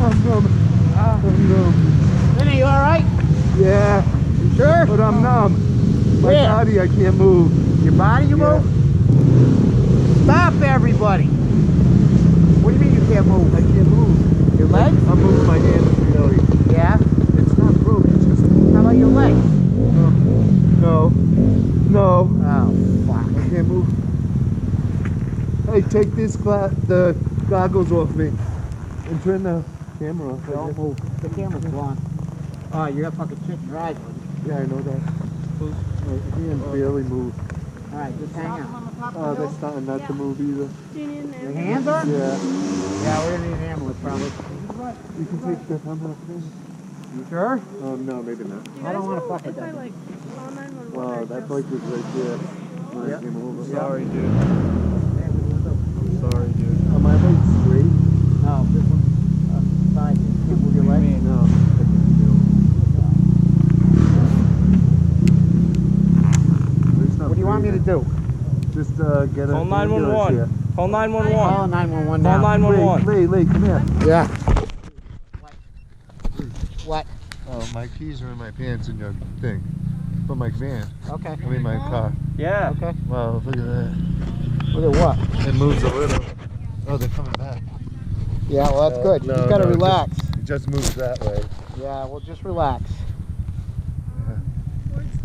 I'm numb. I'm numb. Vinny, you alright? Yeah. You sure? But I'm numb. My body, I can't move. Your body, you move? Stop, everybody. What do you mean you can't move? I can't move. Your legs? I'm moving my hands really. Yeah. It's not broken, it's just... How about your legs? No. No. Oh, fuck. I can't move. Hey, take the goggles off me. And turn the camera off. Don't move. The camera's gone. Oh, you got fucking shit in your eyes, buddy. Yeah, I know that. My hands barely move. Alright, just hang on. Oh, they're starting not to move either. Do you need an Your ambulance? hands are? Yeah. Yeah, we're gonna need an ambulance probably. You can take the helmet off me. You sure? No, maybe not. Do you I don't guys wanna know fuck if with I that. like call 911 Wow, or that just- bike is right there. When I Yep. came over. Sorry, dude. I'm sorry, dude. Am I like straight? No, this one's side. You can't move your What do you legs. mean? No. What do you want me to do? Just get Call an ambulance 911. here. Call 911. Call 911 Call now. 911. Lee, come here. Yeah. What? Oh, my keys are in my pants in your thing. But my van. Okay. I mean my car. Yeah. Okay. Wow, look at that. Look at what? It moves a little. Oh, they're coming back. Yeah, well that's good. You just gotta relax. It just moves that way. Yeah, well just relax. Towards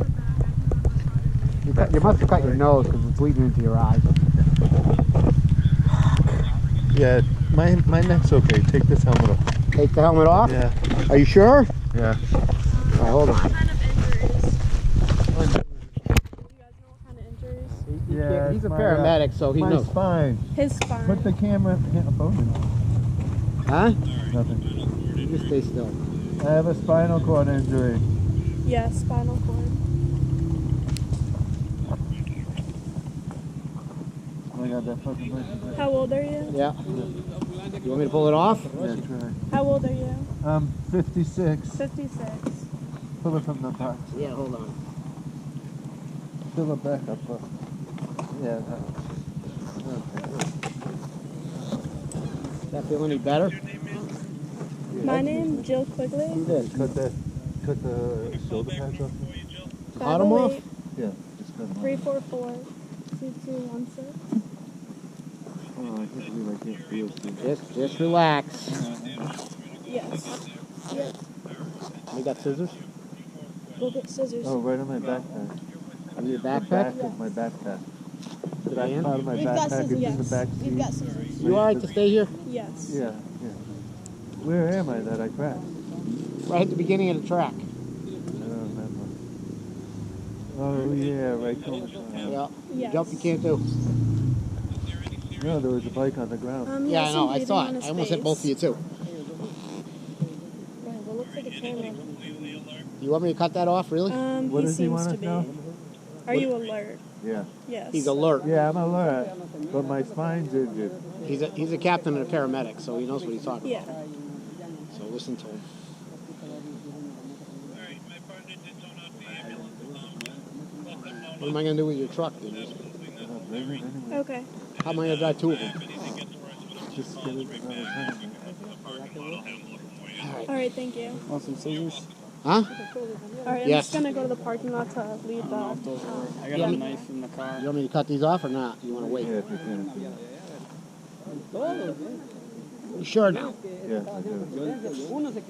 the back. You must have cut your nose because it's bleeding into your eyes. Yeah, my neck's okay. Take this helmet off. Take the helmet off? Yeah. Are you sure? Yeah. What Alright, hold on. kind of injuries? Do you guys know what kind of injuries? Yeah, He's a my, paramedic, so he my knows. spine. His spine. Put the camera phone in. Huh? Nothing. You stay still. I have a spinal cord injury. Yeah, spinal cord. I got that fucking person. How old are you? Yeah. You want me to pull it off? Yeah, try. How old are you? I'm 56. 56. Pull it from the box. Yeah, hold on. Fill it back up. Yeah. Does that feel any better? My name, Jill Quigley. You did. Cut the shoulder pads off. Cut them off? Yeah, just cut them off. 344 2216. Oh, I can't believe I can't feel too. Just relax. Yes. Yes. You got scissors? Go get scissors. Oh, right on my backpack. On your The backpack? back of my backpack. The back Dan? part of my We've got backpack scissors. is in Yes. the back We've seat. got scissors. You alright to stay here? Yes. Yeah. Where am I that I crashed? Right at the beginning of the track. I don't remember. Oh yeah, right corner. Yeah. Yes. Jump you can't do. No, there was a bike on the ground. He Yeah, has I know. some I bleeding saw on it. his I almost hit face. both of you too. Yeah, well, looks like a camera. You want me to cut that off, really? What He does he seems want to us be. now? Are you alert? Yeah. Yes. He's alert. Yeah, I'm alert, but my spine's injured. He's a captain and a paramedic, so he knows what he's talking Yeah. about. So listen to him. What am I going to do with your truck, dude? Anyway, Okay. How am I going to drive two of them? just get it another time. All right. Thank you. Want some scissors? Huh? All right. I'm Yes. just gonna go to the parking lot to leave the. I got a knife in the car. You want me to cut these off or not? You want to wait? Yeah, if you can. You sure now? Yeah, I do.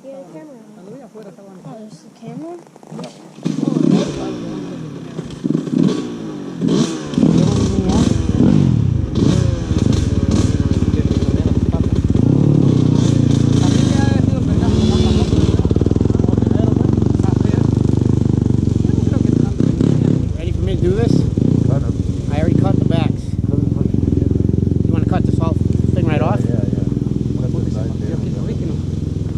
Yeah, camera. Oh, there's the camera? Ready for me to do this? Cut 'em. I already cut the backs. You want to cut this whole thing right off? Yeah. Put the side down.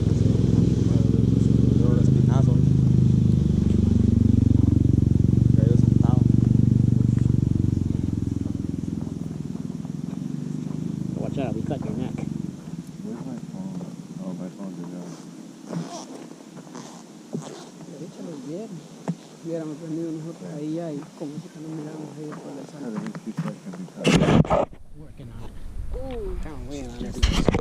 Hubiéramos venido nosotros ahí ya y como si que nos miramos ahí por la sala. Working on it. Can't wait on it.